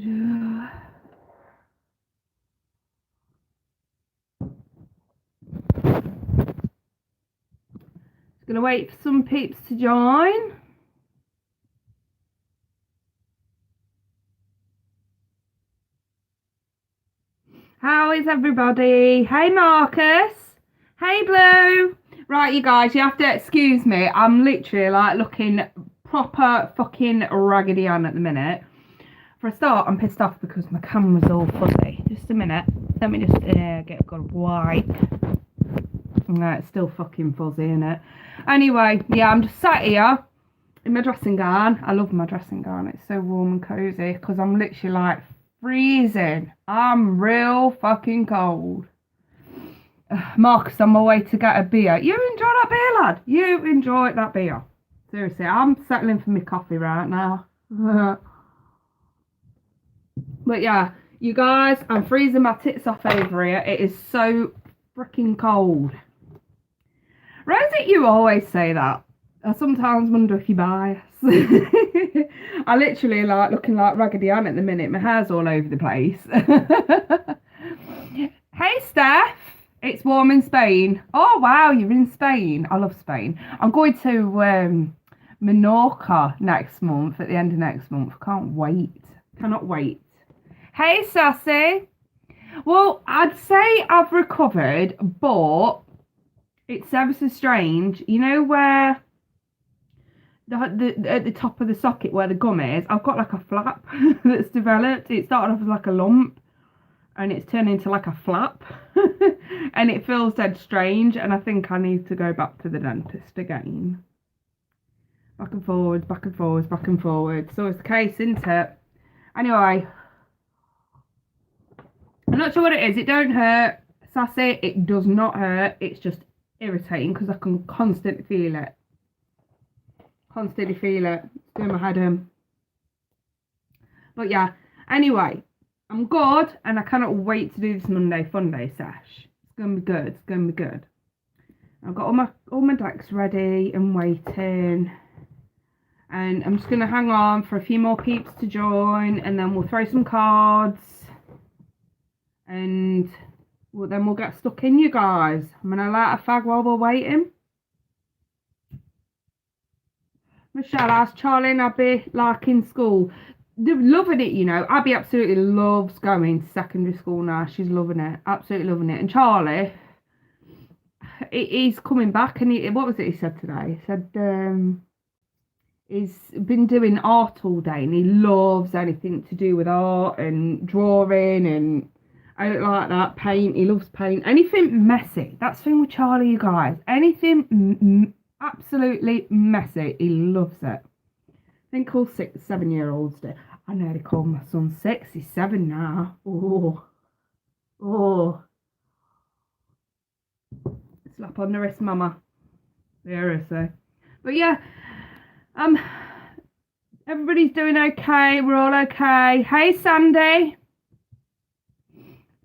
Gonna wait for some peeps to join. How is everybody? Hey Marcus. Hey Blue. Right, you guys, you have to excuse me. I'm literally like looking proper fucking raggedy on at the minute. For a start, I'm pissed off because my camera's all fuzzy. Just a minute. Let me just get a good wipe. No, it's still fucking fuzzy, innit? Anyway, yeah, I'm just sat here in my dressing gown. I love my dressing gown. It's so warm and cozy because I'm literally like freezing. I'm real fucking cold. Marcus, on my way to get a beer. You enjoy that beer, lad. You enjoy that beer. Seriously, I'm settling for my coffee right now. But yeah, you guys, I'm freezing my tits off over here. It is so freaking cold. Rosie, you always say that. I sometimes wonder if you bias. I literally like looking like Raggedy Ann at the minute. My hair's all over the place. Hey Steph, it's warm in Spain. Oh wow, you're in Spain. I love Spain. I'm going to Menorca next month, at the end of next month. Can't wait. Cannot wait. Hey Sassy. Well, I'd say I've recovered, but it's ever so strange. You know where at the top of the socket where the gum is, I've got like a flap that's developed. It started off as like a lump and it's turned into like a flap and it feels dead strange, and I think I need to go back to the dentist again. Back and forwards, back and forwards, back and forwards. So it's the case, isn't it? Anyway, I'm not sure what it is. It don't hurt, Sassy. It does not hurt. It's just irritating because I can constantly feel it. Constantly feel it. It's doing my head in. But yeah, anyway, I'm good and I cannot wait to do this Monday Funday sesh. It's gonna be good. It's gonna be good. I've got all my decks ready and waiting. And I'm just gonna hang on for a few more peeps to join, and then we'll throw some cards. And then we'll get stuck in, you guys. I'm gonna light a fag while we're waiting. Michelle, how's Charlie and Abby like in school? They're loving it, you know. Abby absolutely loves going to secondary school now. She's loving it, absolutely loving it. And Charlie, he's coming back, and what was it he said today? He said he's been doing art all day, and he loves anything to do with art and drawing, and I don't like that, paint. He loves paint. Anything messy. That's the thing with Charlie, you guys. Anything absolutely messy. He loves it. I think all 6-7-year-olds do. I nearly called my son 6. He's 7 now. Oh. Slap on the wrist, mama. Seriously. But yeah, everybody's doing okay. We're all okay. Hey, Sandy.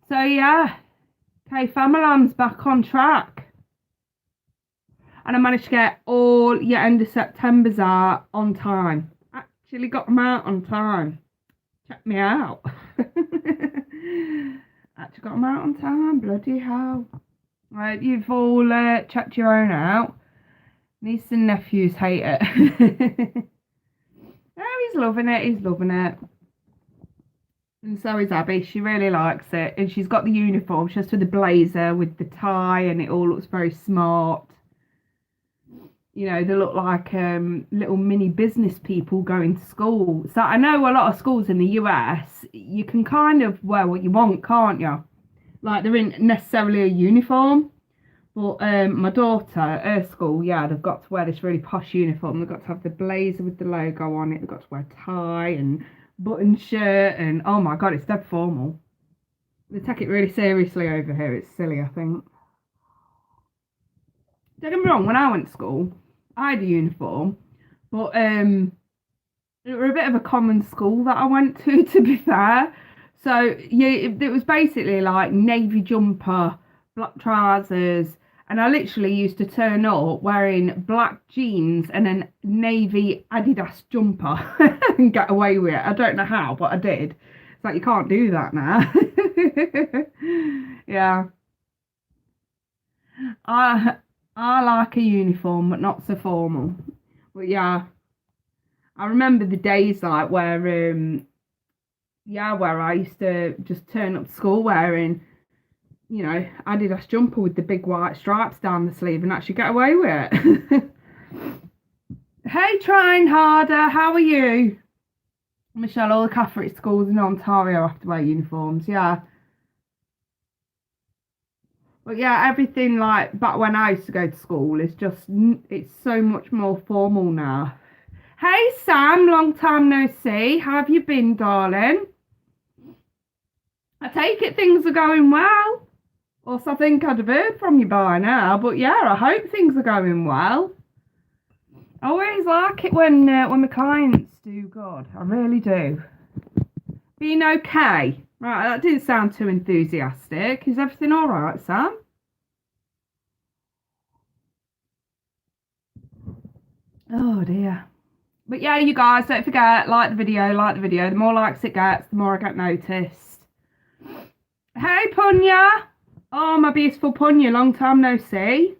So yeah, okay, Famaland's back on track. And I managed to get all your end of September's out on time. Actually got them out on time. Check me out. Actually got them out on time. Bloody hell. Right, you've all checked your own out. Nieces and nephews hate it. Oh, he's loving it. He's loving it. And so is Abby. She really likes it. And she's got the uniform. She has with the blazer with the tie, and it all looks very smart. You know, they look like little mini business people going to school. So I know a lot of schools in the US, you can kind of wear what you want, can't you? Like, there isn't necessarily a uniform. But my daughter, her school, yeah, they've got to wear this really posh uniform. They've got to have the blazer with the logo on it. They've got to wear a tie and button shirt, and oh my god, it's dead formal. They take it really seriously over here. It's silly, I think. Don't get me wrong, when I went to school, I had a uniform, but it was a bit of a common school that I went to be fair. So yeah, it was basically like navy jumper, black trousers, and I literally used to turn up wearing black jeans and a navy Adidas jumper and get away with it. I don't know how, but I did. It's like, you can't do that now. Yeah. I like a uniform, but not so formal. But yeah, I remember the days like where where I used to just turn up to school wearing, Adidas jumper with the big white stripes down the sleeve and actually get away with it. Hey, trying harder, how are you? Michelle, all the Catholic schools in Ontario have to wear uniforms, yeah. But yeah, everything like back when I used to go to school is just, it's so much more formal now. Hey Sam, long time no see. How have you been, darling? I take it things are going well. Also, I think I'd have heard from you by now, but yeah, I hope things are going well. I always like it when my clients do good. I really do. Being okay. Right, that didn't sound too enthusiastic. Is everything all right, Sam? Oh dear. But yeah, you guys, don't forget, like the video, like the video. The more likes it gets, the more I get noticed. Hey, Punya. Oh, my beautiful Punya, long time no see.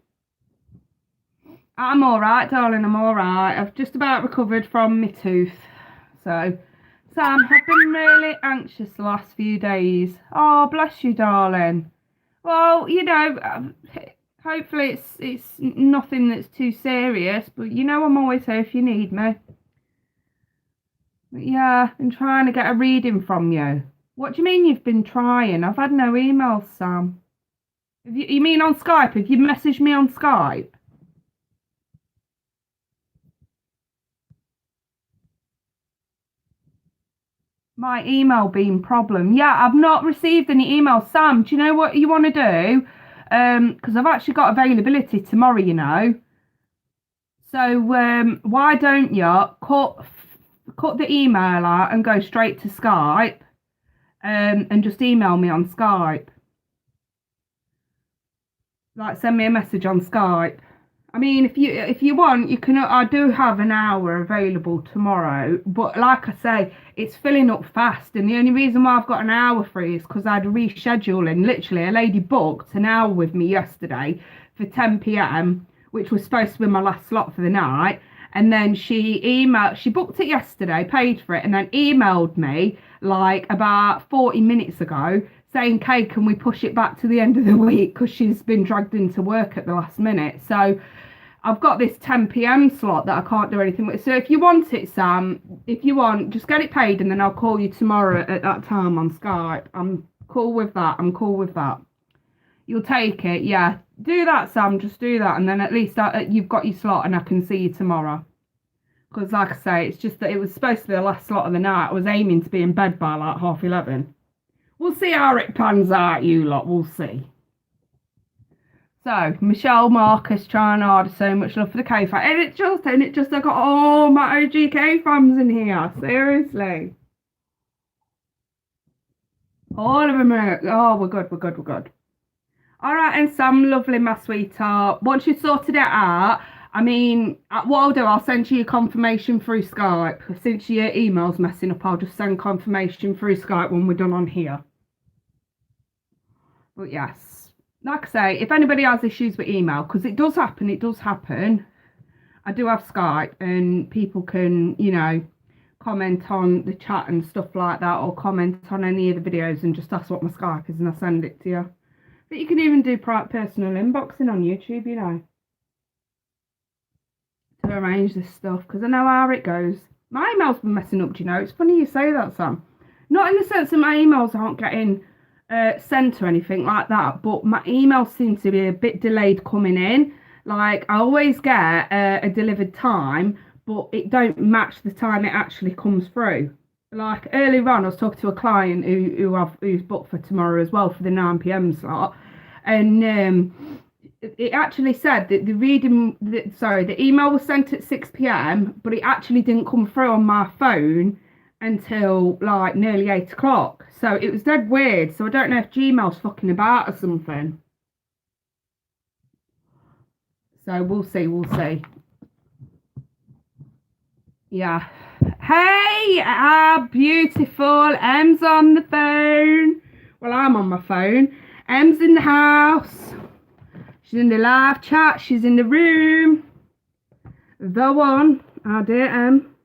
I'm all right, darling, I'm all right. I've just about recovered from my tooth. So, Sam, I've been really anxious the last few days. Oh, bless you, darling. Well, hopefully it's nothing that's too serious, but I'm always here if you need me. But yeah, I've been trying to get a reading from you. What do you mean you've been trying? I've had no emails, Sam. You mean on Skype? Have you messaged me on Skype? My email being problem. Yeah, I've not received any emails. Sam, do you know what you want to do? Because I've actually got availability tomorrow. So why don't you cut the email out and go straight to Skype, and just email me on Skype. Like, send me a message on Skype. I mean, if you want, you can. I do have an hour available tomorrow, but like I say, it's filling up fast. And the only reason why I've got an hour free is because I'd reschedule. And literally, a lady booked an hour with me yesterday for 10 p.m., which was supposed to be my last slot for the night. And then she booked it yesterday, paid for it, and then emailed me like about 40 minutes ago saying, Kay, can we push it back to the end of the week because she's been dragged into work at the last minute. So I've got this 10 p.m. slot that I can't do anything with. So if you want it, Sam, just get it paid and then I'll call you tomorrow at that time on Skype. I'm cool with that. You'll take it, yeah. Do that, Sam, just do that. And then at least you've got your slot and I can see you tomorrow. Because like I say, it's just that it was supposed to be the last slot of the night. I was aiming to be in bed by like 11:30. We'll see how it pans out, you lot. We'll see. So, Michelle Marcus trying hard, so much love for the K fan. And it just, I got all my OG K fans in here. Seriously. All of them are, oh, we're good. All right, and Sam, lovely, my sweetheart. Once you've sorted it out, I mean, what I'll do, I'll send you your confirmation through Skype. Since your email's messing up, I'll just send confirmation through Skype when we're done on here. But yes, like I say, if anybody has issues with email, because it does happen. I do have Skype and people can, comment on the chat and stuff like that, or comment on any of the videos and just ask what my Skype is and I'll send it to you. But you can even do personal inboxing on YouTube, to arrange this stuff, because I know how it goes. My email's been messing up, it's funny you say that, Sam. Not in the sense that my emails aren't getting sent or anything like that, but my emails seem to be a bit delayed coming in. Like, I always get a delivered time, but it don't match the time it actually comes through. Like, earlier on, I was talking to a client who's booked for tomorrow as well for the 9 p.m. slot, and it actually said that the email was sent at 6 p.m, but it actually didn't come through on my phone until like nearly 8 o'clock. So it was dead weird. So I don't know if Gmail's fucking about or something. So we'll see. Yeah. Hey, Beautiful. Em's on the phone. Well, I'm on my phone. Em's in the house. She's in the live chat. She's in the room. The one. Our dear Em.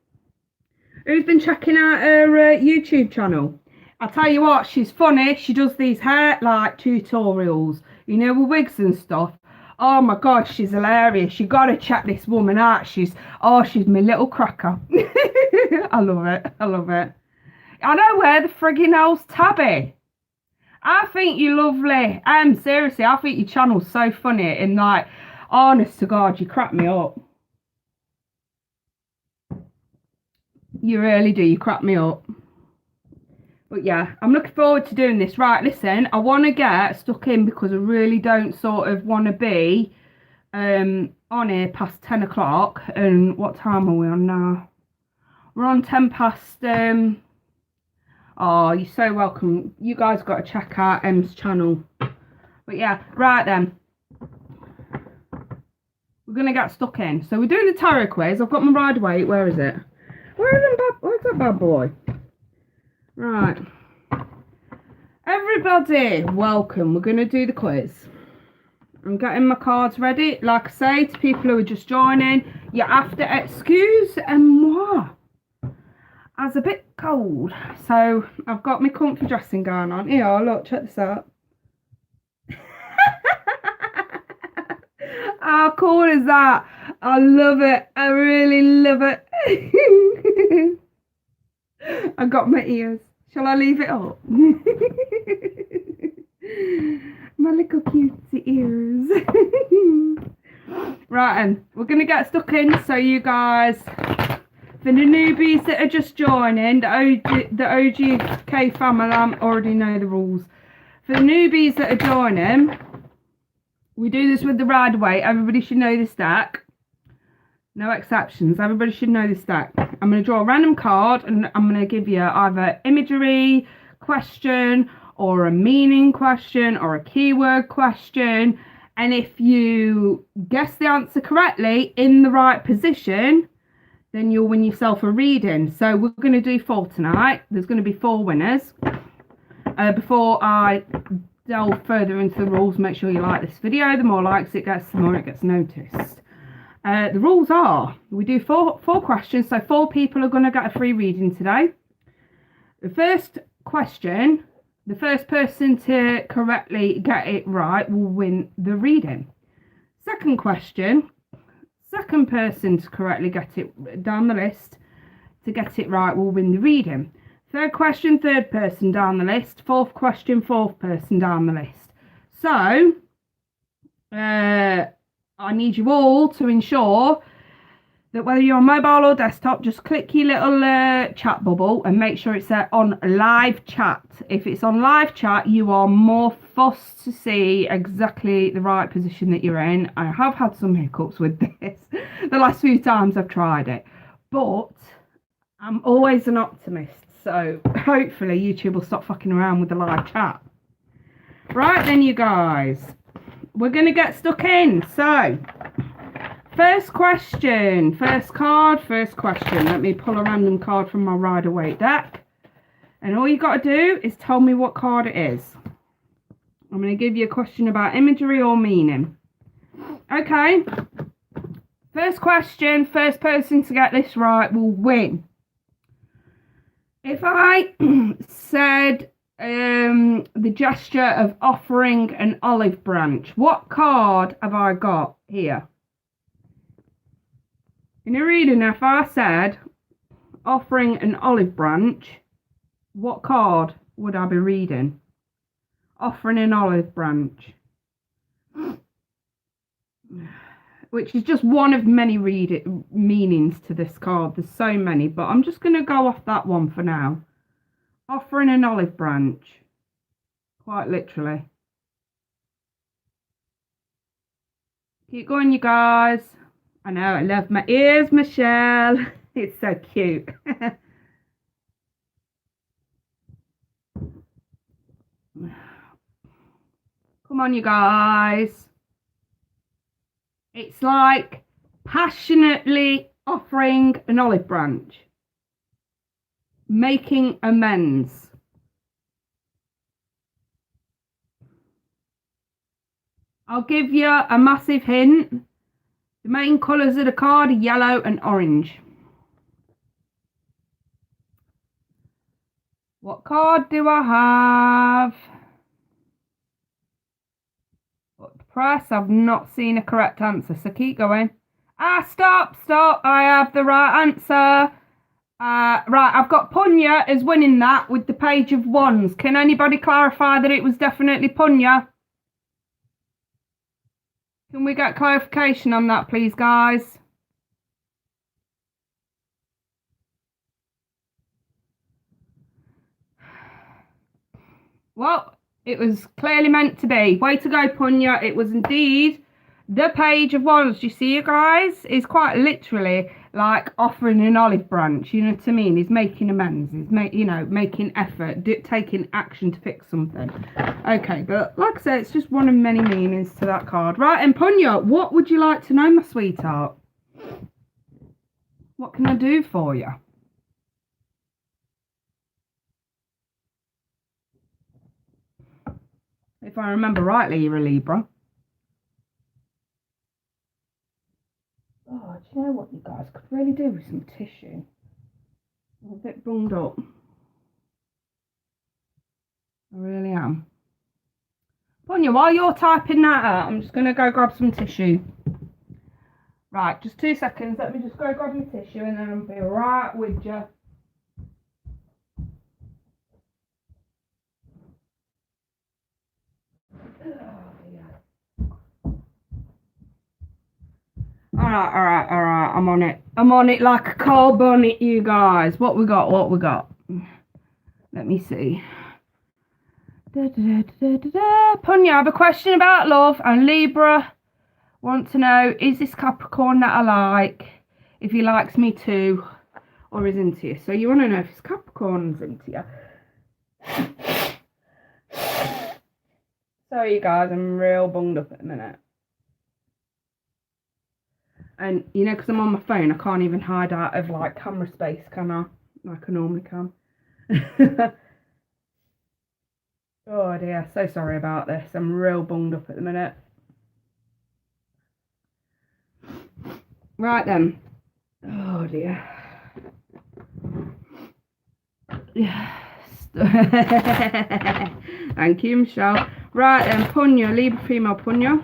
Who's been checking out her YouTube channel? I'll tell you what, she's funny. She does these hair like tutorials, you know, with wigs and stuff. Oh my god, she's hilarious. You gotta check this woman out. She's my little cracker. I love it. I love it. I know where the frigging hell's Tabby. I think you're lovely. Seriously, I think your channel's so funny and like, honest to God, you crack me up. You really do. You crack me up. But yeah, I'm looking forward to doing this. Right, listen, I want to get stuck in because I really don't sort of want to be on here past 10 o'clock. And what time are we on now? We're on 10 past. Oh, you're so welcome. You guys got to check out Em's channel. But yeah, right then. We're going to get stuck in. So we're doing the tarot quiz. I've got my rider weight. Where is it? Where's that bad boy? Right. Everybody, welcome. We're going to do the quiz. I'm getting my cards ready. Like I say to people who are just joining, you have to excuse moi. I was a bit cold. So I've got my comfy dressing gown on. Here, look, check this out. How cool is that? I love it. I really love it. I got my ears. Shall I leave it up? My little cutesy ears. Right, and we're going to get stuck in. So you guys, for the newbies that are just joining, the OGK family already know the rules. For the newbies that are joining, we do this with the rider weight. Everybody should know this deck. No exceptions. Everybody should know this deck. I'm going to draw a random card and I'm going to give you either imagery question or a meaning question or a keyword question. And if you guess the answer correctly in the right position, then you'll win yourself a reading. So we're going to do 4 tonight. There's going to be 4 winners. Before I delve further into the rules, make sure you like this video. The more likes it gets, the more it gets noticed. The rules are, we do four questions, so 4 people are going to get a free reading today. The first question, the first person to correctly get it right will win the reading. Second question, second person to correctly get it down the list to get it right will win the reading. Third question, third person down the list. Fourth question, fourth person down the list. So, I need you all to ensure that whether you're on mobile or desktop, just click your little chat bubble and make sure it's on live chat. If it's on live chat, you are more fussed to see exactly the right position that you're in. I have had some hiccups with this the last few times I've tried it, but I'm always an optimist. So hopefully YouTube will stop fucking around with the live chat. Right then, you guys. We're going to get stuck in. So, first question. First card, first question. Let me pull a random card from my rider weight deck. And all you got to do is tell me what card it is. I'm going to give you a question about imagery or meaning. Okay. First question. First person to get this right will win. If I said the gesture of offering an olive branch, what card have I got here? In a reading, if I said offering an olive branch, what card would I be reading? Offering an olive branch. Which is just one of many meanings to this card. There's so many, but I'm just going to go off that one for now. Offering an olive branch. Quite literally. Keep going, you guys. I know, I love my ears, Michelle. It's so cute. Come on, you guys. It's like passionately offering an olive branch. making amends. I'll give you a massive hint. The main colours of the card are yellow and orange. What card do I have? Press, I've not seen a correct answer, so keep going. Stop, I have the right answer. Right, I've got Punya as winning that with the Page of Wands. Can anybody clarify that it was definitely Punya? Can we get clarification on that, please, guys? Well, it was clearly meant to be. Way to go, Punya. It was indeed the Page of Wands. You see, you guys? It's quite literally like offering an olive branch. You know what I mean? He's making amends. He's making effort, taking action to fix something. Okay, but like I said, it's just one of many meanings to that card. Right, and Punya, what would you like to know, my sweetheart? What can I do for you? If I remember rightly, you're a Libra. Oh, do you know what, you guys could really do with some tissue? I'm a bit bunged up. I really am. Punya, while you're typing that out, I'm just going to go grab some tissue. Right, just 2 seconds. Let me just go grab my tissue and then I'll be right with you. Alright. I'm on it like a coal bonnet, you guys. What we got? Let me see. Punya, I have a question about love, and Libra want to know, is this Capricorn that I like? If he likes me too, or is into you. So you want to know if it's Capricorn's into you. Sorry, you guys, I'm real bunged up at the minute. And, you know, because I'm on my phone, I can't even hide out of, like, camera space, can I? Like I normally can. Oh, dear. So sorry about this. I'm real bunged up at the minute. Right, then. Oh, dear. Yes. Thank you, Michelle. Right, then. Punya, Libra female Punya.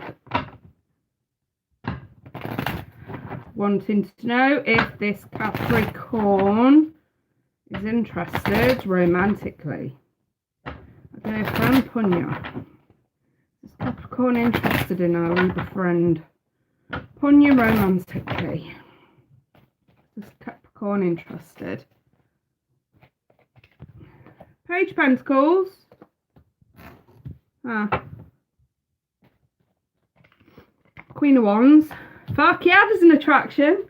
Wanting to know if this Capricorn is interested romantically. Okay, friend Punya. Is Capricorn interested in our Libra friend Punya romantically? Is Capricorn interested? Page of Pentacles. Queen of Wands. Fuck yeah, there's an attraction.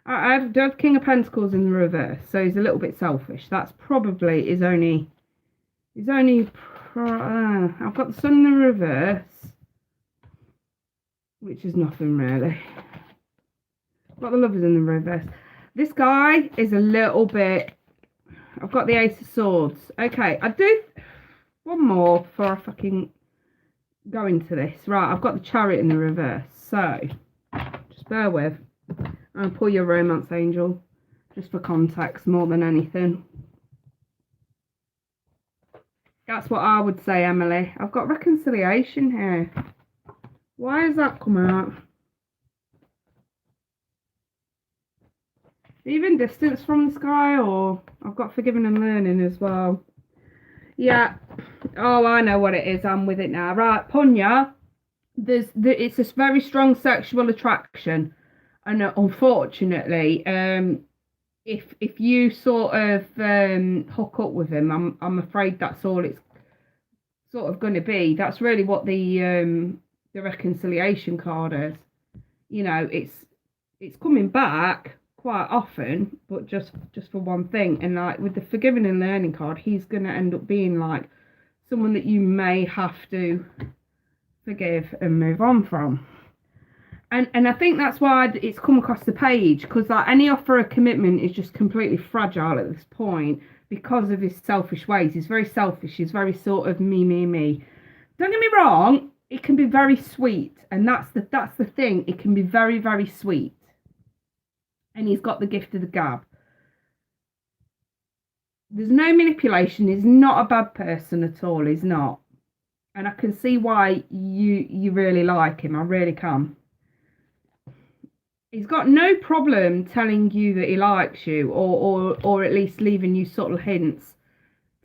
I have King of Pentacles in the reverse, so he's a little bit selfish. That's probably his only. I've got the Sun in the reverse, which is nothing really. I've got the Lovers in the reverse. This guy is a little bit. I've got the Ace of Swords. Okay, I do one more before I fucking go into this. Right, I've got the Chariot in the reverse, so just bear with. I'll pull your romance angel just for context more than anything. That's what I would say, Emily. I've got reconciliation here. Why has that come out? Even distance from the sky, or I've got forgiving and learning as well. Yeah. Oh, I know what it is. I'm with it now. Right, Punya. It's a very strong sexual attraction. And unfortunately, if you sort of hook up with him, I'm afraid that's all it's sort of going to be. That's really what the reconciliation card is. You know, it's coming back quite often, but just for one thing. And like with the forgiving and learning card, he's going to end up being like someone that you may have to forgive and move on from. And I think that's why it's come across the page, because like any offer of commitment is just completely fragile at this point because of his selfish ways. He's very selfish. He's very sort of me. Don't get me wrong, it can be very sweet, and that's the thing. It can be very, very sweet, and he's got the gift of the gab. There's no manipulation. He's not a bad person at all. He's not, and I can see why you really like him. I really can. He's got no problem telling you that he likes you, or at least leaving you subtle hints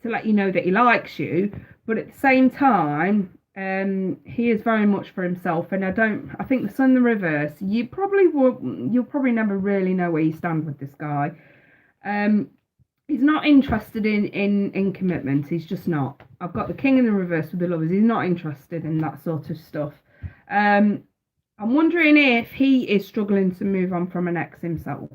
to let you know that he likes you. But at the same time, he is very much for himself. And I think the sun in the reverse, you'll probably never really know where you stand with this guy. He's not interested in commitment. He's just not. I've got the king in the reverse with the lovers. He's not interested in that sort of stuff. I'm wondering if he is struggling to move on from an ex himself,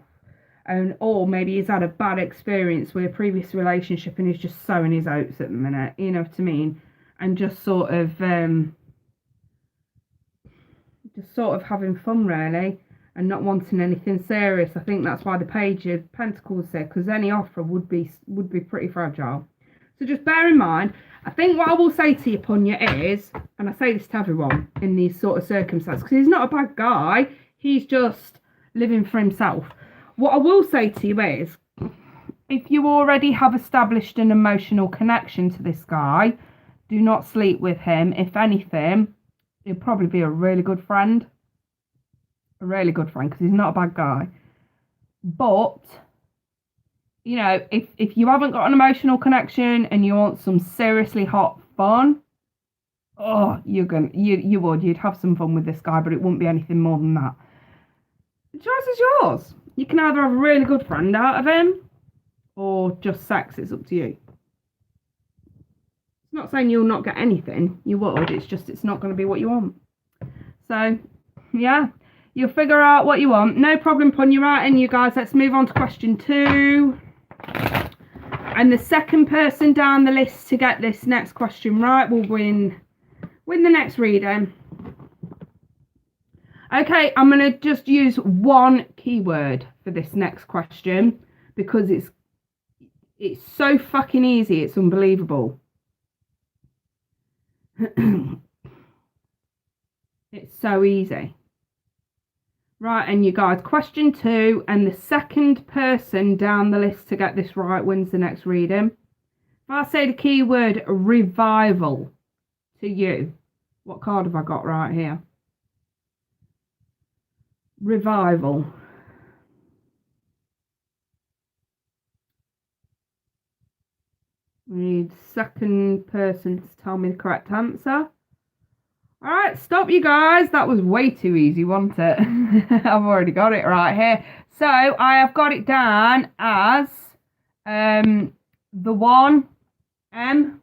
or maybe he's had a bad experience with a previous relationship and he's just sowing his oats at the minute, you know what I mean, and just sort of having fun really, and not wanting anything serious. I think that's why the Page of Pentacles there, because any offer would be pretty fragile. So just bear in mind, I think what I will say to you, Punya, is, and I say this to everyone in these sort of circumstances, because he's not a bad guy, he's just living for himself. What I will say to you is, if you already have established an emotional connection to this guy, do not sleep with him. If anything, he'll probably be a really good friend. A really good friend, because he's not a bad guy. But you know, if you haven't got an emotional connection and you want some seriously hot fun, you'd have some fun with this guy, but it wouldn't be anything more than that. The choice is yours. You can either have a really good friend out of him or just sex. It's up to you. It's not saying you'll not get anything. You would. It's just it's not going to be what you want. So, yeah. You'll figure out what you want. No problem, Punya. Right, and you guys, let's move on to question 2. And the second person down the list to get this next question right will win the next reading. Okay, I'm going to just use one keyword for this next question because it's so fucking easy. It's unbelievable. It's so easy. Right, and you guys, question 2, and the second person down the list to get this right wins the next reading. If I say the keyword revival to you, what card have I got right here? Revival. We need second person to tell me the correct answer. Alright, stop you guys. That was way too easy, wasn't it? I've already got it right here. So, I have got it down as the 1 M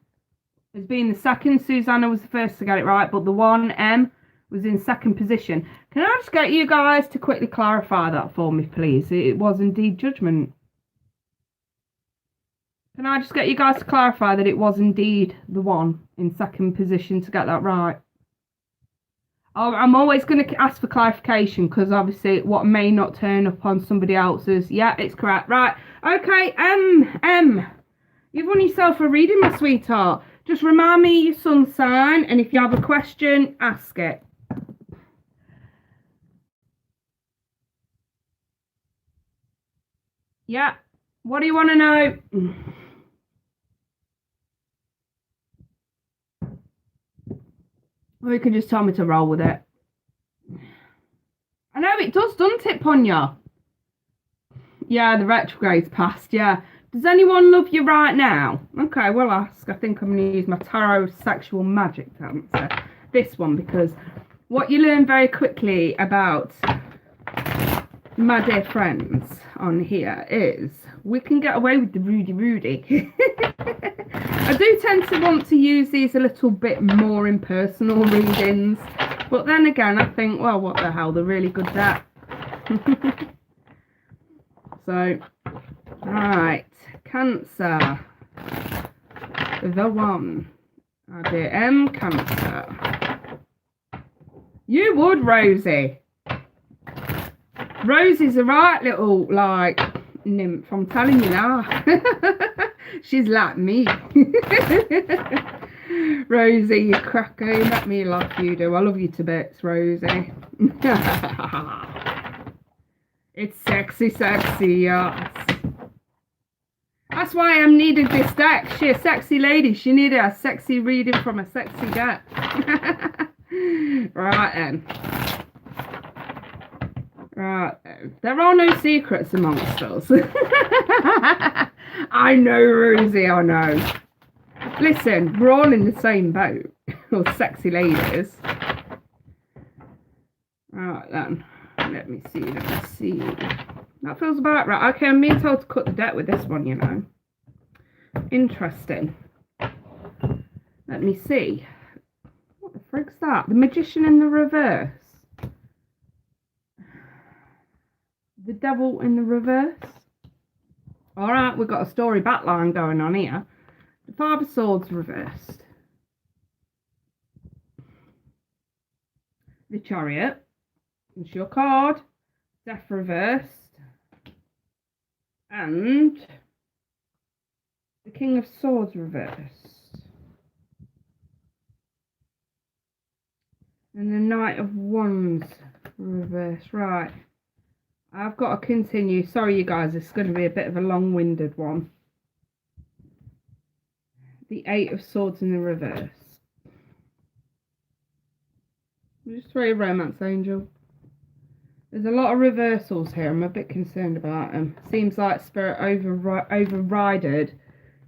as being the second. Susanna was the first to get it right, but the 1 M was in second position. Can I just get you guys to quickly clarify that for me, please? It was indeed judgment. Can I just get you guys to clarify that it was indeed the 1 in second position to get that right? I'm always going to ask for clarification because obviously what may not turn up on somebody else's. Yeah, it's correct. Right. Okay, M. You've won yourself a reading, my sweetheart. Just remind me your sun sign, and if you have a question, ask it. Yeah. What do you want to know? Or you can just tell me to roll with it. I know it does, doesn't it, Punya? Yeah, the retrograde's passed, yeah. Does anyone love you right now? Okay, we'll ask. I think I'm going to use my tarot sexual magic to answer this one, because what you learn very quickly about my dear friends on here is we can get away with the Rudy. I do tend to want to use these a little bit more in personal readings, but then again I think, well, what the hell, they're really good at that. So, right, Cancer, the 1, dear M, Cancer. You would, Rosie. Rosie's a right little, like, nymph, I'm telling you now. She's like me. Rosie, you cracker, you make me laugh, you do. I love you to bits, Rosie. It's sexy, yes. That's why I needed this deck. She's a sexy lady. She needed a sexy reading from a sexy deck. Right then. Right then. There are no secrets amongst us. I know, Rosie, I know. Listen, we're all in the same boat. Or sexy ladies. Right then. Let me see. That feels about right. Okay, I'm being told to cut the deck with this one, you know. Interesting. Let me see. What the frig's that? The Magician in the reverse. The Devil in the reverse. Alright, we've got a story backline going on here. The Five of Swords reversed. The Chariot. It's your card. Death reversed. And the King of Swords reversed. And the Knight of Wands reversed. Right. I've got to continue. Sorry, you guys. It's going to be a bit of a long-winded one. The Eight of Swords in the reverse. Just throw your romance, Angel. There's a lot of reversals here. I'm a bit concerned about them. Seems like Spirit overrided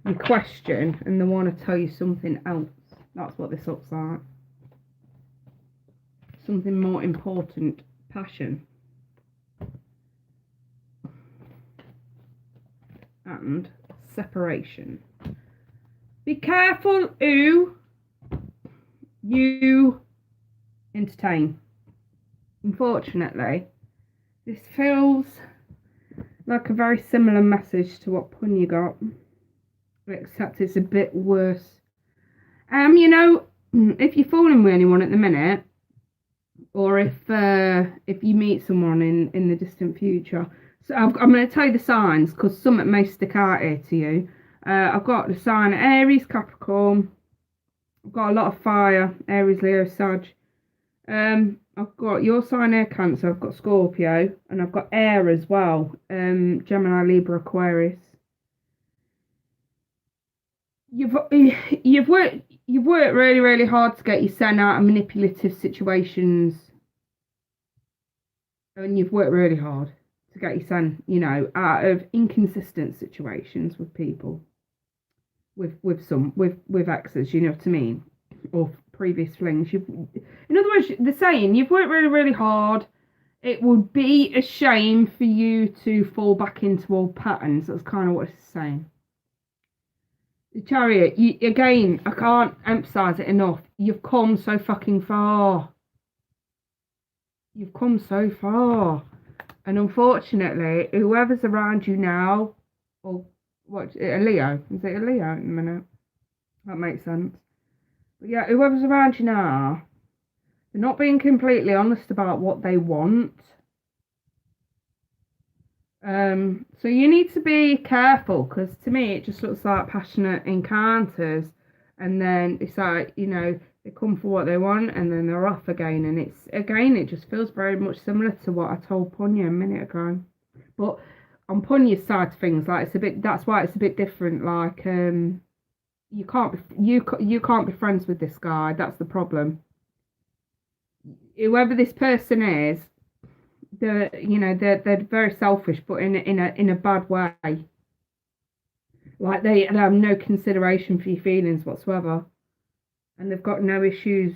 your question and they want to tell you something else. That's what this looks like. Something more important. Passion. And separation. Be careful who you entertain. Unfortunately, this feels like a very similar message to what Punya got, except it's a bit worse. You know, if you're falling with anyone at the minute, or if you meet someone in the distant future, so I'm going to tell you the signs because something may stick out here to you. I've got the sign Aries, Capricorn. I've got a lot of fire, Aries, Leo, Sag. I've got your sign Air, Cancer. I've got Scorpio, and I've got Air as well. Gemini, Libra, Aquarius. You've worked really, really hard to get you sent out of manipulative situations, and you've worked really hard to get you sent, you know, out of inconsistent situations with people, with exes. You know what I mean, or previous flings. In other words, they're saying you've worked really, really hard. It would be a shame for you to fall back into old patterns. That's kind of what it's saying. The Chariot, again, I can't emphasize it enough. You've come so fucking far. You've come so far. And unfortunately, whoever's around you now, or what, a Leo? Is it a Leo in a minute? That makes sense. But yeah, whoever's around you now, they're not being completely honest about what they want. So you need to be careful, because to me it just looks like passionate encounters, and then it's like, you know, they come for what they want and then they're off again, and it just feels very much similar to what I told Punya a minute ago. But on Punya's side of things, like, that's why it's a bit different. Like, you can't be friends with this guy. That's the problem. Whoever this person is, they're very selfish, but in a bad way. Like, they have no consideration for your feelings whatsoever, and they've got no issues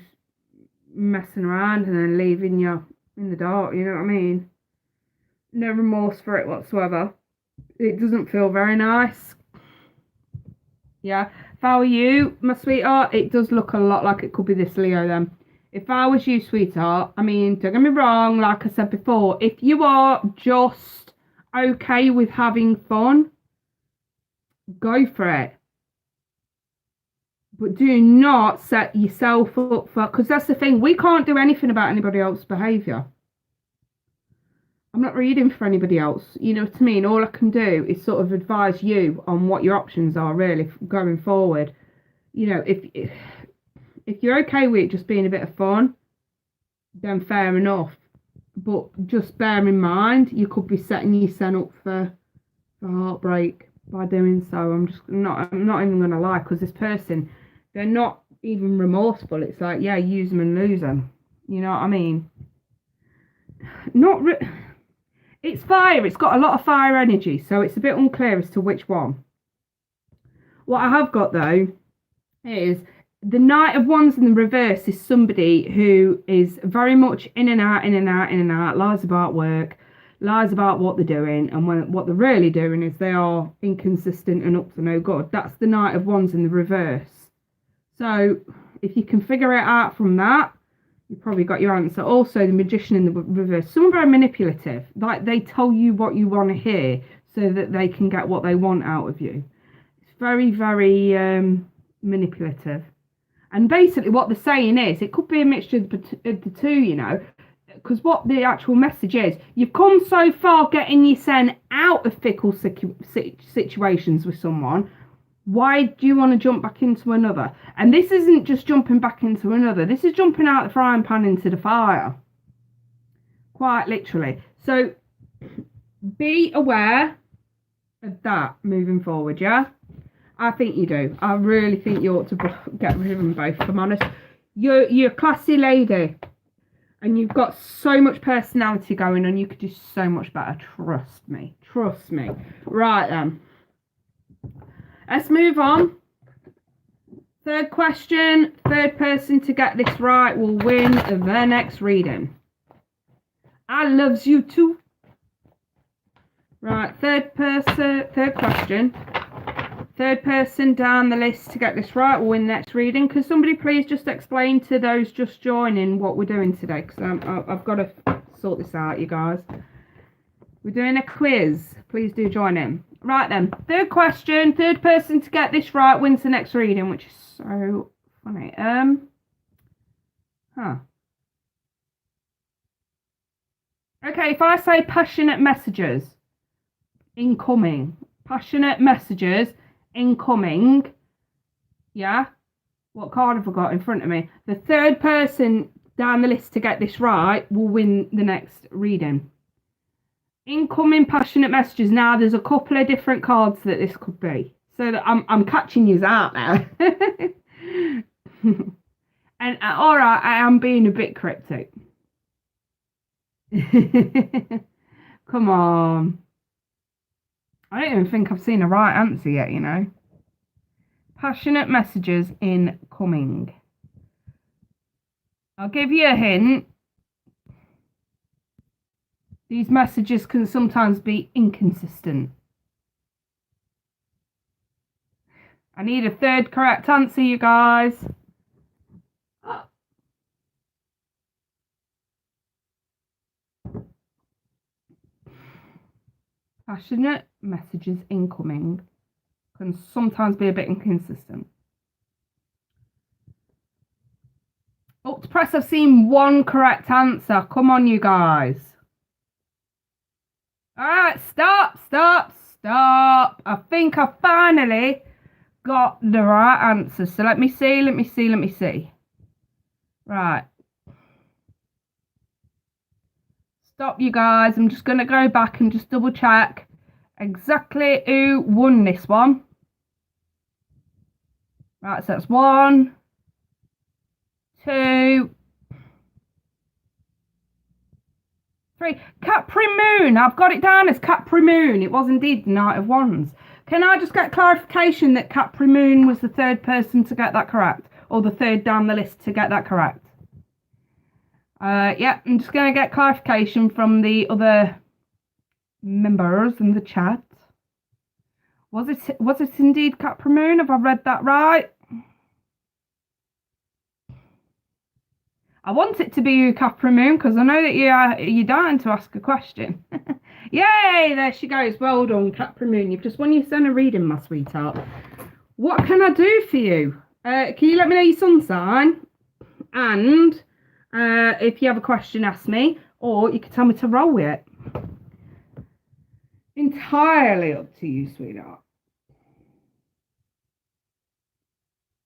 messing around and then leaving you in the dark. You know what I mean? No remorse for it whatsoever. It doesn't feel very nice. Yeah, if I were you, my sweetheart, it does look a lot like it could be this Leo then. If I was you, sweetheart, I mean, don't get me wrong, like I said before, if you are just okay with having fun, go for it. But do not set yourself up for, because that's the thing, we can't do anything about anybody else's behaviour. I'm not reading for anybody else. You know what I mean? All I can do is sort of advise you on what your options are really going forward. You know, if you're okay with it just being a bit of fun, then fair enough. But just bear in mind, you could be setting yourself up for heartbreak by doing so. I'm not even gonna lie, because this person, they're not even remorseful. It's like, yeah, use them and lose them. You know what I mean? It's fire. It's got a lot of fire energy, so it's a bit unclear as to which one. What I have got though is the Knight of Wands in the reverse is somebody who is very much in and out, in and out, in and out, lies about work, lies about what they're doing, and what they're really doing is they are inconsistent and up to no good. That's the Knight of Wands in the reverse. So if you can figure it out from that, you've probably got your answer. Also, the Magician in the reverse, someone very manipulative, like they tell you what you want to hear so that they can get what they want out of you. It's very, very manipulative. And basically what they're saying is, it could be a mixture of the two, you know, because what the actual message is, you've come so far getting yourself out of fickle situations with someone. Why do you want to jump back into another? And this isn't just jumping back into another. This is jumping out the frying pan into the fire. Quite literally. So be aware of that moving forward, yeah? I think you do. I really think you ought to get rid of them both, if I'm honest. You're a classy lady. And you've got so much personality going on. You could do so much better. Trust me. Trust me. Right then. Let's move on. Third question. Third person to get this right will win the next reading. I loves you too. Right. Third question. Third person down the list to get this right will win the next reading. Can somebody please just explain to those just joining what we're doing today? Because I've got to sort this out, you guys. We're doing a quiz. Please do join in. Right then. Third question. Third person to get this right wins the next reading, which is so funny. Okay, if I say passionate messages incoming. Passionate messages incoming. Yeah, what card have I got in front of me? The third person down the list to get this right will win the next reading. Incoming passionate messages. Now there's a couple of different cards that this could be, so that I'm catching you out there. And all right, I am being a bit cryptic. Come on. I don't even think I've seen a right answer yet, you know. Passionate messages incoming. I'll give you a hint. These messages can sometimes be inconsistent. I need a third correct answer, you guys. Passionate messages incoming can sometimes be a bit inconsistent. Up to press, I've seen one correct answer. Come on, you guys. All right, stop. I think I finally got the right answer. So let me see. Right. Stop, you guys. I'm just going to go back and just double check exactly who won this one. Right, so that's 1, 2, 3. Capri Moon. I've got it down as Capri Moon. It was indeed the Knight of Wands. Can I just get clarification that Capri Moon was the third person to get that correct? Or the third down the list to get that correct? Yeah, I'm just going to get clarification from the other members in the chat. Was it indeed Capri Moon? Have I read that right? I want it to be you, Capri Moon, because I know that you're dying to ask a question. Yay! There she goes. Well done, Capri Moon. You've just won your sun a reading, my sweetheart. What can I do for you? Can you let me know your sun sign? And if you have a question, ask me, or you can tell me to roll with it. entirely up to you, sweetheart.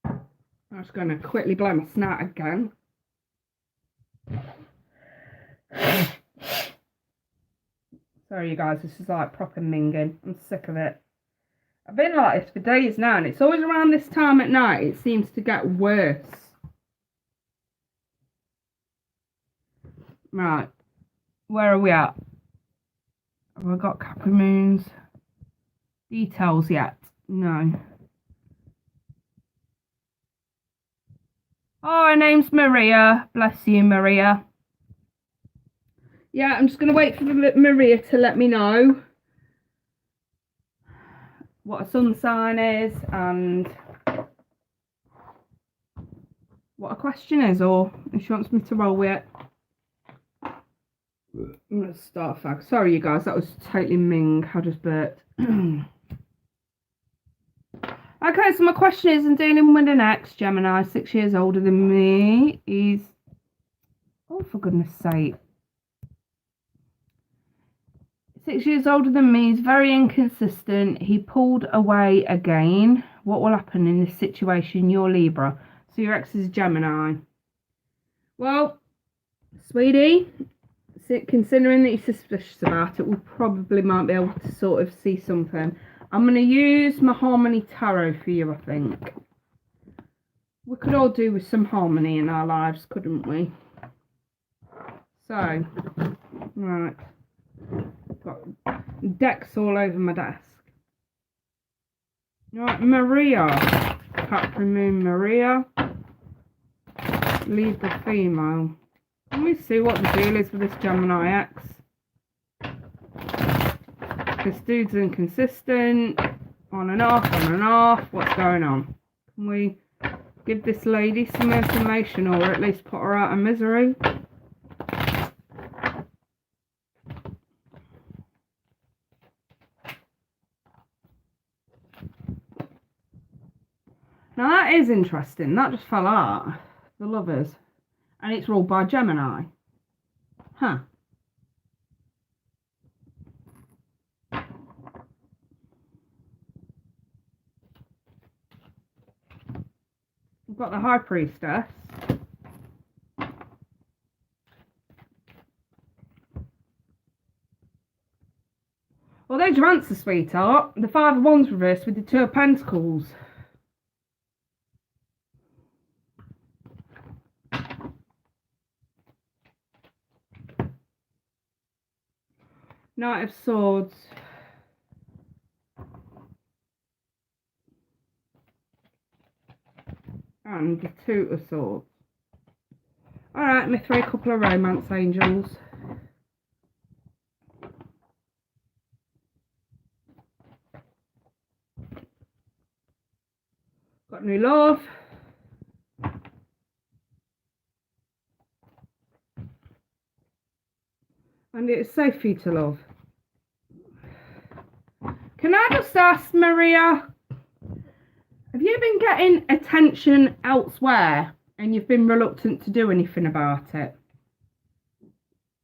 I'm just going to quickly blow my snout again. Sorry, you guys, this is like proper minging. I'm sick of it. I've been like this for days now, and it's always around this time at night. It seems to get worse. Right. Where are we at? Have I got Capri Moon's details yet? No. Oh, her name's Maria. Bless you, Maria. Yeah, I'm just going to wait for Maria to let me know what a sun sign is and what a question is, or if she wants me to roll with it. I'm going to start a fag. Sorry, you guys, that was totally ming. I just burped. Okay, so my question is, I'm dealing with an ex, Gemini, 6 years older than me. He's, oh, for goodness sake. 6 years older than me, he's very inconsistent. He pulled away again. What will happen in this situation? You're Libra, so your ex is Gemini. Well, sweetie, considering that you're suspicious about it, we probably might be able to sort of see something. I'm going to use my Harmony Tarot for you, I think. We could all do with some harmony in our lives, couldn't we? So, right. Got decks all over my desk. Right, Maria. Capri Moon Maria. Libra female. Let me see what the deal is with this Gemini X. This dude's inconsistent. On and off, on and off. What's going on? Can we give this lady some information, or at least put her out of misery? Now that is interesting. That just fell out. The Lovers. And it's ruled by Gemini. Huh. We've got the High Priestess. Well, there's your answer, sweetheart. The Five of Wands reversed with the Two of Pentacles. Knight of Swords. And the Two of Swords. Alright, my three couple of romance angels. Got new love. And it's safe for you to love. Can I just ask, Maria, have you been getting attention elsewhere and you've been reluctant to do anything about it?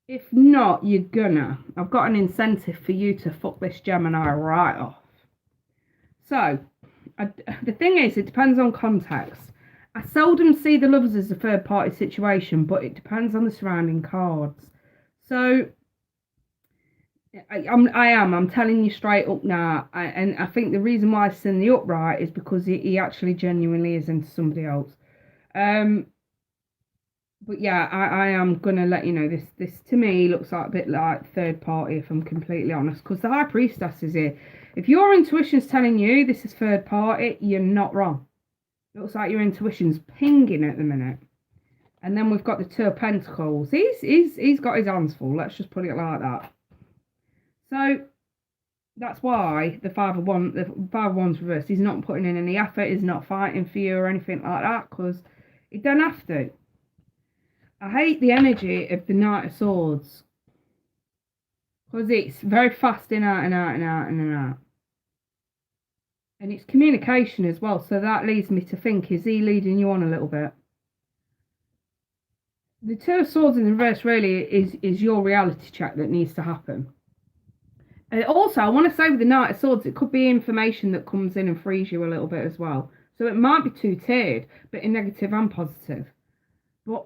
If not, you're gonna. I've got an incentive for you to fuck this Gemini right off. So, the thing is, it depends on context. I seldom see the Lovers as a third party situation, but it depends on the surrounding cards. So, I'm telling you straight up now, and I think the reason why I send the upright is because he actually genuinely is into somebody else. But yeah, I am gonna let you know this to me looks like a bit like third party, if I'm completely honest, because the High Priestess is here. If your intuition's telling you this is third party, you're not wrong. It looks like your intuition's pinging at the minute. And then we've got the Two of Pentacles. He's got his hands full. Let's just put it like that. So that's why the Five of Wands reversed. He's not putting in any effort. He's not fighting for you or anything like that, because he don't have to. I hate the energy of the Knight of Swords, because it's very fast in out and out and out and out. And it's communication as well. So that leads me to think, is he leading you on a little bit? The Two of Swords in the reverse really is your reality check that needs to happen. Also, I want to say with the Knight of Swords, it could be information that comes in and frees you a little bit as well. So it might be two-tiered, but in negative and positive. But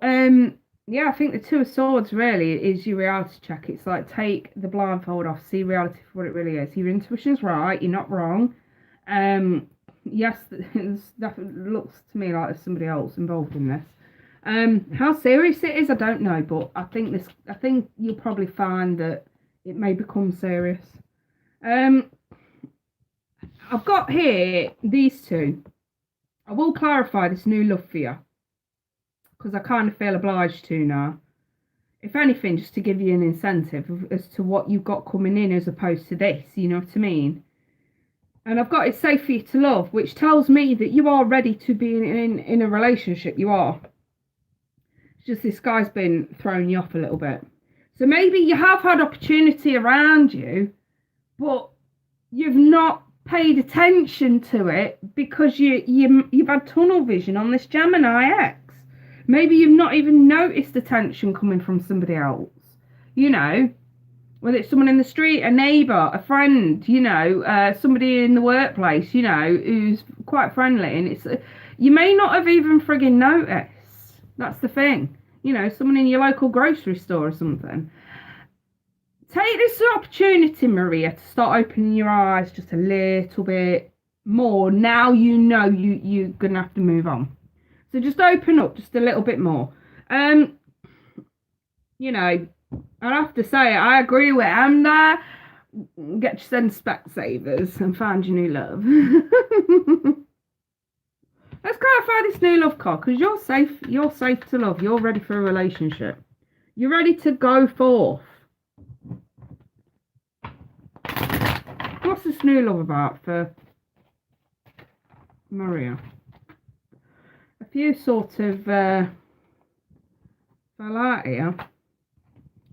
yeah, I think the Two of Swords really is your reality check. It's like take the blindfold off, see reality for what it really is. Your intuition's right, you're not wrong. Yes, that looks to me like there's somebody else involved in this. How serious it is, I don't know, but I think you'll probably find that it may become serious. I've got here these two. I will clarify this new love for you because I kind of feel obliged to now. If anything, just to give you an incentive as to what you've got coming in as opposed to this, you know what I mean? And I've got it's safe for you to love, which tells me that you are ready to be in a relationship. You are. It's just this guy's been throwing you off a little bit. So maybe you have had opportunity around you, but you've not paid attention to it because you've had tunnel vision on this Gemini X. Maybe you've not even noticed attention coming from somebody else. You know, whether it's someone in the street, a neighbour, a friend, you know, somebody in the workplace, you know, who's quite friendly, and it's you may not have even frigging noticed. That's the thing. You know, someone in your local grocery store or something. Take this opportunity, Maria, to start opening your eyes just a little bit more. Now you know you're going to have to move on. So just open up just a little bit more. You know, I have to say, I agree with Amanda. Get your some Specsavers and find your new love. Let's clarify this new love card because you're safe. You're safe to love. You're ready for a relationship. You're ready to go forth. What's this new love about for Maria? A few sort of fell out here.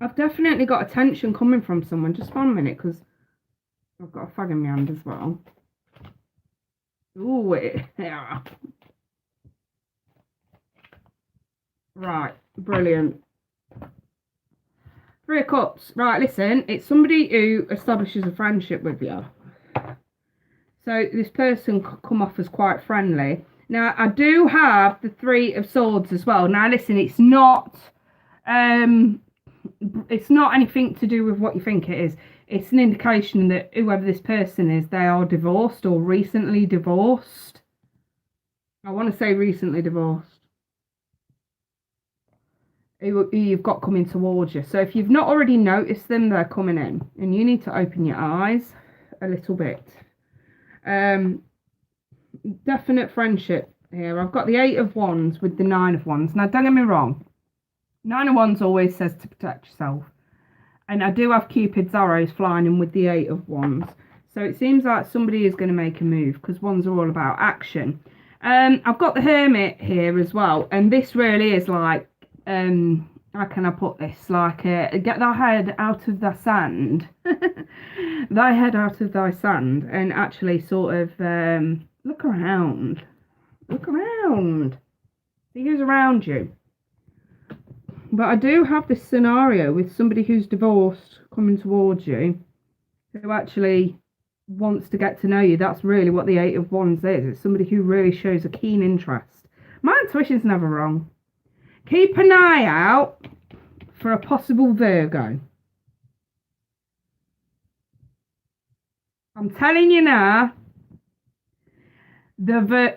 I've definitely got attention coming from someone. Just 1 minute, because I've got a fag in my hand as well. Ooh, yeah. Right, brilliant. 3 of Cups. Right, listen, it's somebody who establishes a friendship with you. So this person could come off as quite friendly. Now, I do have the 3 of Swords as well. Now, listen, it's not anything to do with what you think it is. It's an indication that whoever this person is, they are divorced or recently divorced. I want to say recently divorced. Who you've got coming towards you. So if you've not already noticed them, they're coming in. And you need to open your eyes a little bit. Definite friendship here. I've got the 8 of Wands with the 9 of Wands. Now, don't get me wrong. 9 of Wands always says to protect yourself. And I do have Cupid's arrows flying in with the 8 of Wands. So it seems like somebody is going to make a move because Wands are all about action. I've got the Hermit here as well. And this really is like, how can I put this? Like, get thy head out of the sand. Thy head out of thy sand. And actually sort of look around. Look around. See who's around you. But I do have this scenario with somebody who's divorced coming towards you, who actually wants to get to know you. That's really what the 8 of Wands is. It's somebody who really shows a keen interest. My intuition's never wrong. Keep an eye out for a possible Virgo. I'm telling you now. Isn't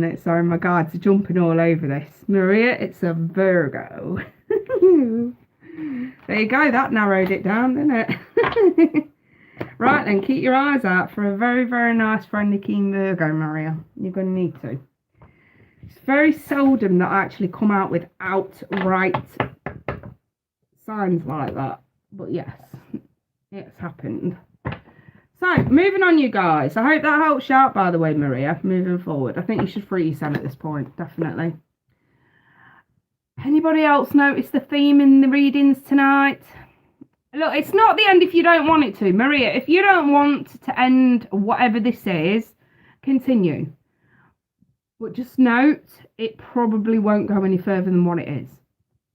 it? Sorry, my guides are jumping all over this. Maria, it's a Virgo. There you go, that narrowed it down, didn't it? Right then, keep your eyes out for a very, very nice, friendly, keen Virgo, Maria. You're going to need to. It's very seldom that I actually come out with outright signs like that. But yes, it's happened. So, moving on, you guys. I hope that helps you out, by the way, Maria, moving forward. I think you should free yourself at this point, definitely. Anybody else notice the theme in the readings tonight? Look, it's not the end if you don't want it to. Maria, if you don't want to end whatever this is, continue. But just note, it probably won't go any further than what it is.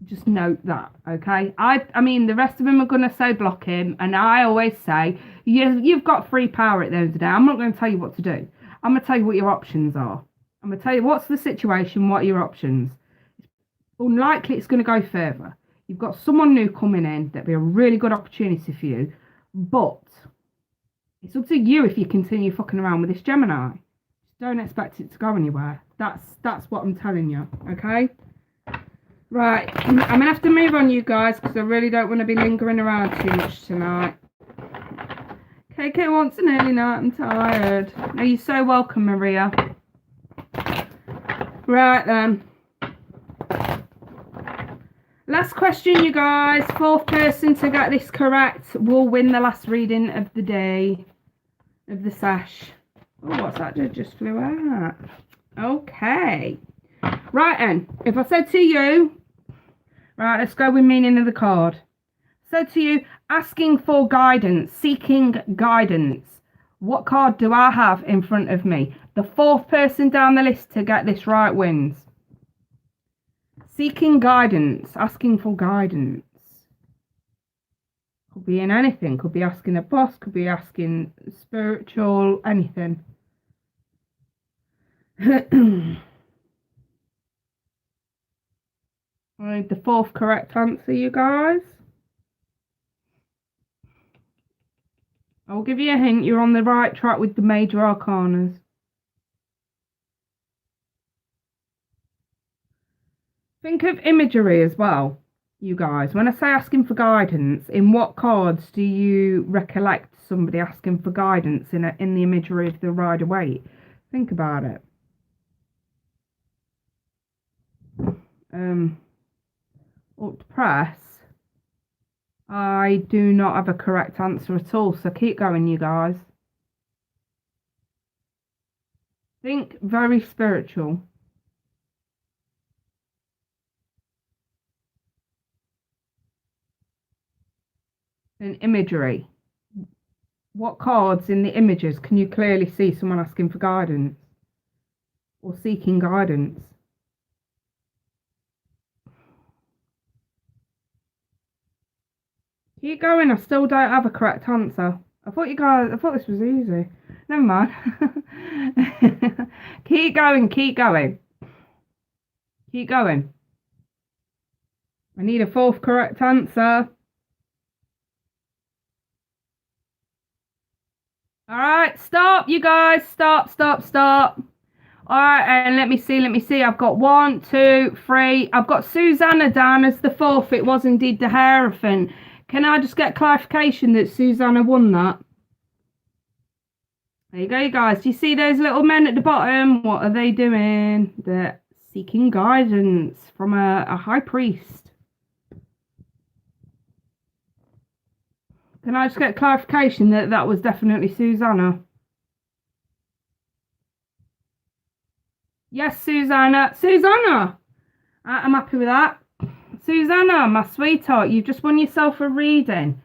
Just note that, okay? I mean, the rest of them are going to say block him, and I always say, you've got free power at the end of the day. I'm not going to tell you what to do. I'm going to tell you what your options are. I'm going to tell you what's the situation, what are your options. Unlikely it's going to go further. You've got someone new coming in that'd be a really good opportunity for you, but it's up to you if you continue fucking around with this Gemini. Just don't expect it to go anywhere. That's what I'm telling you, okay? Right, I'm going to have to move on, you guys, because I really don't want to be lingering around too much tonight. KK wants an early night, I'm tired. No, you're so welcome, Maria. Right then. Last question, you guys. Fourth person to get this correct will win the last reading of the day, of the sesh. Oh, what's that? It just flew out. Okay. Right then, if I said to you, right, let's go with meaning of the card. Said to you, asking for guidance, seeking guidance. What card do I have in front of me? The fourth person down the list to get this right wins. Seeking guidance, asking for guidance. Could be in anything. Could be asking a boss, could be asking spiritual, anything. I need the fourth correct answer, you guys. I'll give you a hint. You're on the right track with the major arcanas. Think of imagery as well, you guys. When I say asking for guidance, in what cards do you recollect somebody asking for guidance in the imagery of the Rider-Waite? Think about it. Up to press. I do not have a correct answer at all, so keep going, you guys. Think very spiritual. And imagery. What cards in the images can you clearly see someone asking for guidance or seeking guidance? Keep going. I still don't have a correct answer. I thought this was easy. Never mind. Keep going. Keep going. Keep going. I need a fourth correct answer. All right, stop, you guys. Stop. All right, and let me see. I've got 1, 2, 3. I've got Susanna down as the fourth. It was indeed the Hierophant. Can I just get clarification that Susanna won that? There you go, you guys. Do you see those little men at the bottom? What are they doing? They're seeking guidance from a high priest. Can I just get clarification that that was definitely Susanna? Yes, Susanna. Susanna! I'm happy with that. Susanna, my sweetheart, you've just won yourself a reading.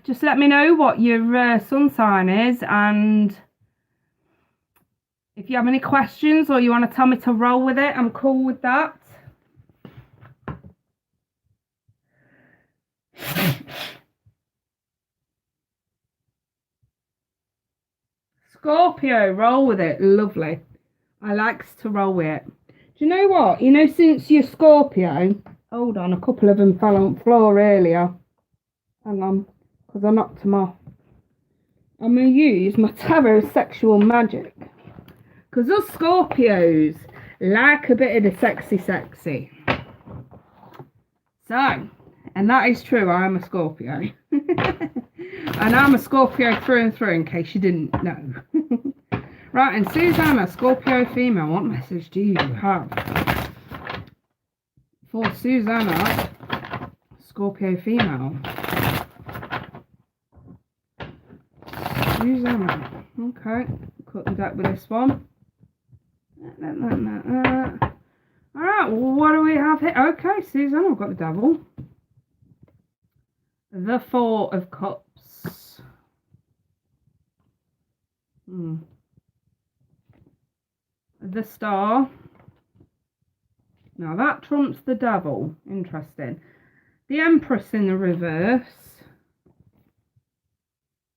Just let me know what your sun sign is, and if you have any questions or you want to tell me to roll with it, I'm cool with that. Scorpio, roll with it. Lovely. I likes to roll with it. Do you know what? You know, since you're Scorpio, hold on, a couple of them fell on the floor earlier. Hang on, because I knocked them off. I'm going to use my tarot sexual magic. Because us Scorpios like a bit of the sexy. So, and that is true, I am a Scorpio. And I'm a Scorpio through and through, in case you didn't know. Right, and Susanna, Scorpio female, what message do you have for Susanna, Scorpio female? Susanna, okay, cut the deck with this one. Alright, what do we have here? Okay, Susanna, I've got the devil. The Four of Cups. The Star. Now that trumps the devil. Interesting. The Empress in the reverse.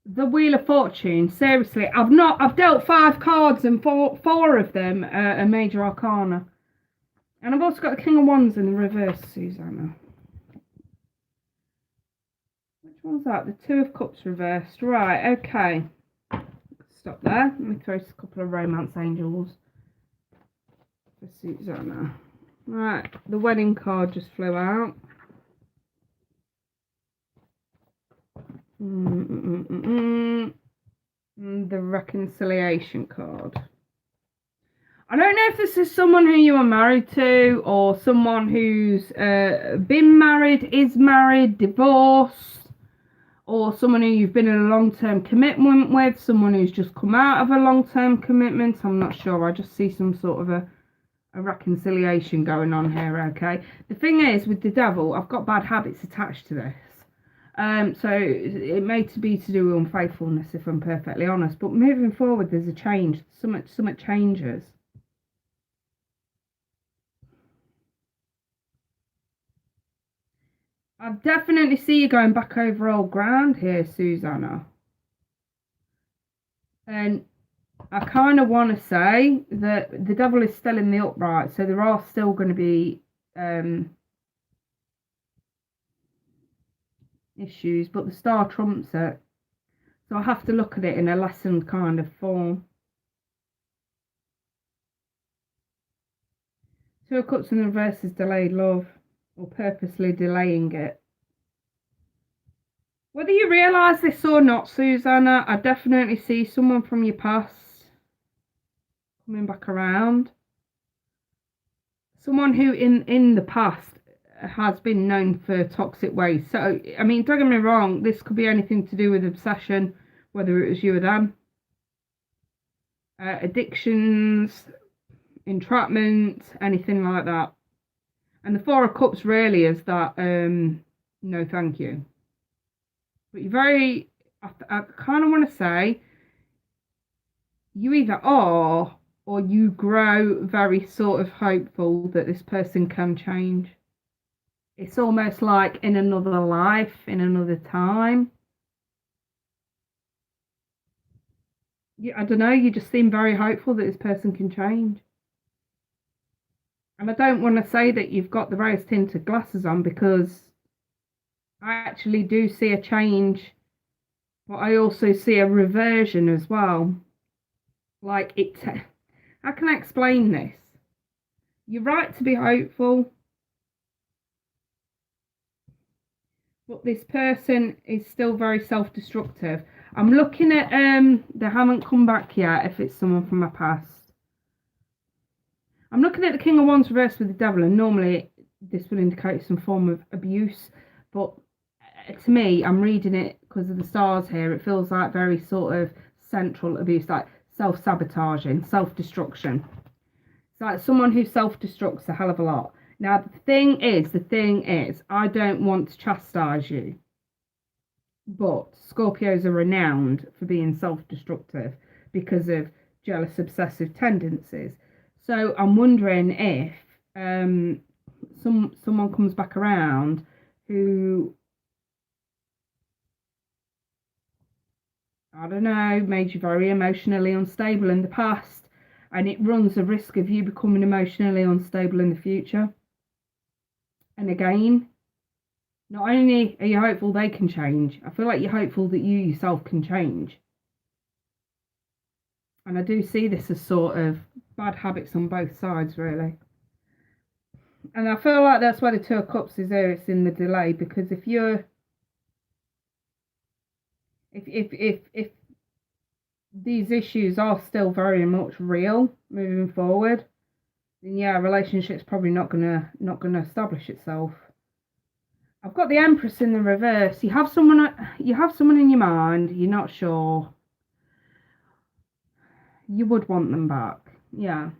The Wheel of Fortune. Seriously, I've dealt 5 cards and four of them are major arcana. And I've also got the King of Wands in the reverse, Susanna. Which one's that? The Two of Cups reversed. Right, okay. Stop there. Let me throw a couple of romance angels for Susanna. Right, the wedding card just flew out. The reconciliation card. I don't know if this is someone who you are married to, or someone who's been married, is married, divorced, or someone who you've been in a long-term commitment with, someone who's just come out of a long-term commitment. I'm not sure. I just see some sort of a reconciliation going on here, okay? The thing is, with the devil, I've got bad habits attached to this. So it may be to do with unfaithfulness, if I'm perfectly honest. But moving forward, there's a change. Something changes. I definitely see you going back over old ground here, Susanna. And I kind of want to say that the devil is still in the upright, so there are still going to be issues, but the star trumps it. So I have to look at it in a lessened kind of form. Two of Cups in the reverse is delayed love, or purposely delaying it. Whether you realise this or not, Susanna, I definitely see someone from your past coming back around. Someone who in the past has been known for toxic ways. So, I mean, don't get me wrong, this could be anything to do with obsession, whether it was you or them. Addictions, entrapment, anything like that. And the Four of Cups really is that, no thank you. But you're very, I kind of want to say, you either are or you grow very sort of hopeful that this person can change. It's almost like in another life, in another time. I don't know, you just seem very hopeful that this person can change. And I don't want to say that you've got the rose tinted glasses on, because I actually do see a change, but I also see a reversion as well. Like it, how can I explain this? You're right to be hopeful, but this person is still very self-destructive. I'm looking at they haven't come back yet, if it's someone from my past. I'm looking at the King of Wands reversed with the devil, and normally this will indicate some form of abuse, but to me, I'm reading it because of the stars here, it feels like very sort of central abuse, like self-sabotaging, self-destruction. It's like someone who self-destructs a hell of a lot. Now, the thing is, I don't want to chastise you, but Scorpios are renowned for being self-destructive because of jealous, obsessive tendencies. So I'm wondering if someone comes back around who, I don't know, made you very emotionally unstable in the past, and it runs the risk of you becoming emotionally unstable in the future. And again, not only are you hopeful they can change, I feel like you're hopeful that you yourself can change. And I do see this as sort of bad habits on both sides, really. And I feel like that's why the Two of Cups is there, it's in the delay, because if you're if these issues are still very much real moving forward, then yeah, a relationship's probably not gonna establish itself. I've got the Empress in the reverse. You have someone in your mind, you're not sure. You would want them back. Yeah.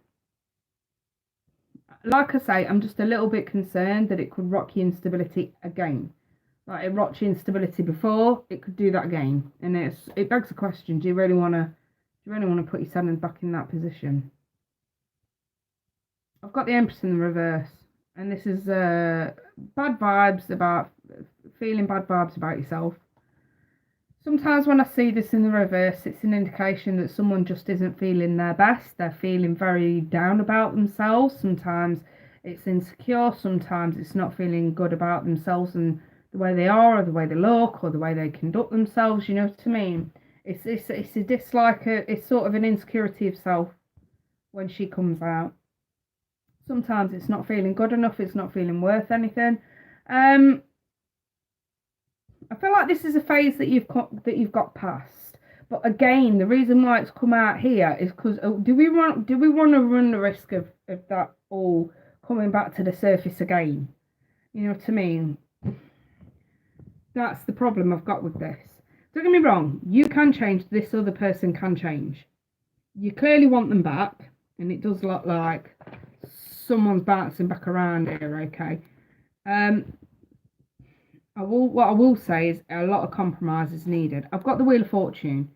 Like I say, I'm just a little bit concerned that it could rock your instability again. Like it rocked your instability before, it could do that again. And it begs the question, do you really want to put yourself back in that position? I've got the Empress in the reverse. And this is bad vibes about feeling bad vibes about yourself. Sometimes when I see this in the reverse, it's an indication that someone just isn't feeling their best. They're feeling very down about themselves. Sometimes it's insecure. Sometimes it's not feeling good about themselves and the way they are, or the way they look, or the way they conduct themselves. You know what I mean? It's a dislike. It's sort of an insecurity of self when she comes out. Sometimes it's not feeling good enough. It's not feeling worth anything. I feel like this is a phase that you've got past. But again, the reason why it's come out here is because do we want to run the risk of that all coming back to the surface again? You know what I mean? That's the problem I've got with this. Don't get me wrong, you can change, this other person can change. You clearly want them back, and it does look like someone's bouncing back around here, okay? What I will say is a lot of compromise is needed. I've got the Wheel of Fortune.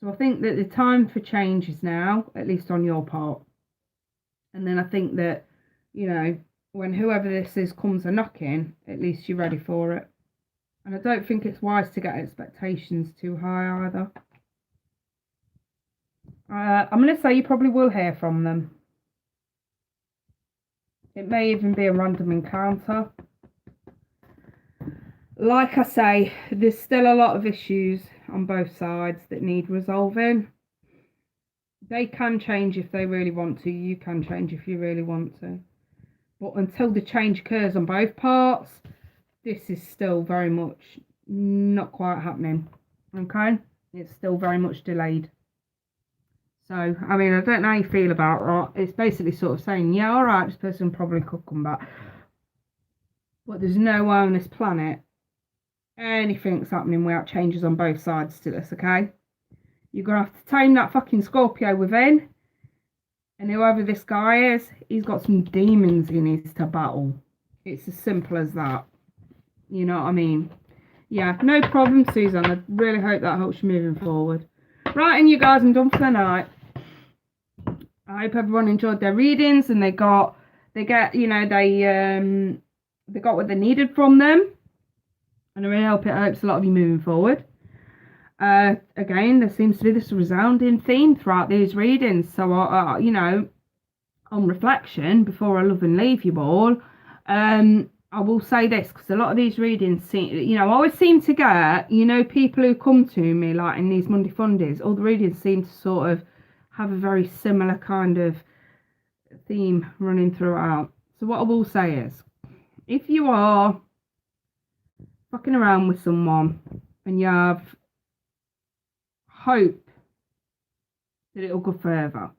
So I think that the time for change is now, at least on your part. And then I think that, you know, when whoever this is comes a knocking, at least you're ready for it. And I don't think it's wise to get expectations too high either. I'm going to say you probably will hear from them. It may even be a random encounter. Like I say, there's still a lot of issues on both sides that need resolving. They can change if they really want to. You can change if you really want to. But until the change occurs on both parts, this is still very much not quite happening. Okay? It's still very much delayed. So, I mean, I don't know how you feel about it. It's basically sort of saying, yeah, all right, this person probably could come back. But there's no way on this planet anything's happening without changes on both sides to this, okay? You're going to have to tame that fucking Scorpio within. And whoever this guy is, he's got some demons he needs to battle. It's as simple as that. You know what I mean? Yeah, no problem, Susan. I really hope that helps you moving forward. Right, and you guys, I'm done for the night. I hope everyone enjoyed their readings and they got what they needed from them. And I really hope it helps a lot of you moving forward. Again, there seems to be this resounding theme throughout these readings. So, on reflection, before I love and leave you all, I will say this, because a lot of these readings, I always seem to get, people who come to me, like in these Monday Fundays, all the readings seem to sort of have a very similar kind of theme running throughout. So what I will say is, if you are fucking around with someone and you have hope that it'll go further,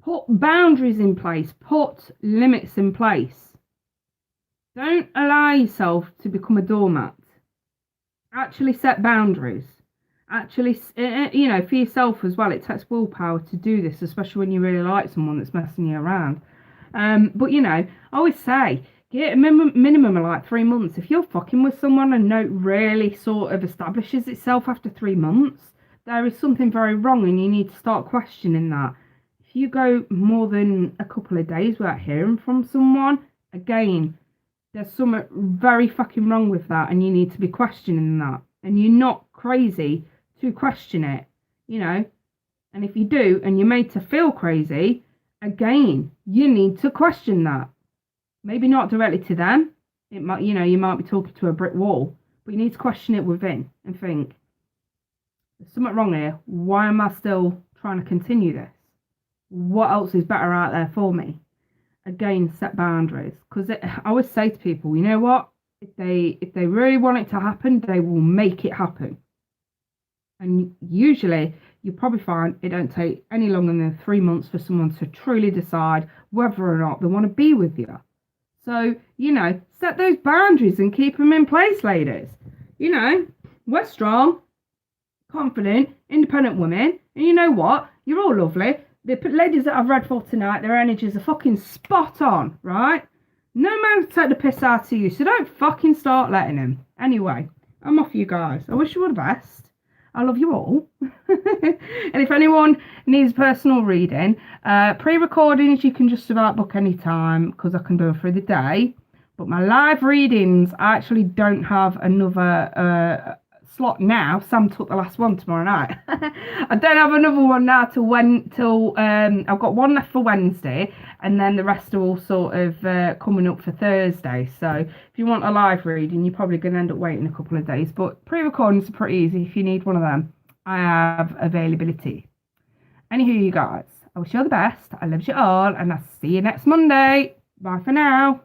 put boundaries in place, put limits in place. Don't allow yourself to become a doormat. Actually set boundaries. Actually, for yourself as well, it takes willpower to do this, especially when you really like someone that's messing you around. But I always say, get a minimum of like 3 months. If you're fucking with someone and no really sort of establishes itself after 3 months, there is something very wrong and you need to start questioning that. If you go more than a couple of days without hearing from someone, again, there's something very fucking wrong with that and you need to be questioning that. And you're not crazy to question it, And if you do and you're made to feel crazy, again, you need to question that. Maybe not directly to them. It might, you might be talking to a brick wall, but you need to question it within and think, there's something wrong here. Why am I still trying to continue this? What else is better out there for me? Again, set boundaries. Because I always say to people, you know what? If they really want it to happen, they will make it happen. And usually, you'll probably find it don't take any longer than 3 months for someone to truly decide whether or not they want to be with you. So, set those boundaries and keep them in place, ladies. We're strong, confident, independent women. And you know what? You're all lovely. The ladies that I've read for tonight, their energies are fucking spot on, right? No man can take the piss out of you, so don't fucking start letting him. Anyway, I'm off, you guys. I wish you all the best. I love you all. And if anyone needs personal reading, pre-recordings you can just about book any time because I can do them through the day. But my live readings, I actually don't have another slot now. Sam took the last one tomorrow night. I don't have another one now till I've got one left for Wednesday, and then the rest are all sort of coming up for Thursday. So if you want a live reading, you're probably going to end up waiting a couple of days. But pre-recordings are pretty easy. If you need one of them, I have availability. Anywho, you guys, I wish you all the best. I love you all, and I'll see you next Monday. Bye for now.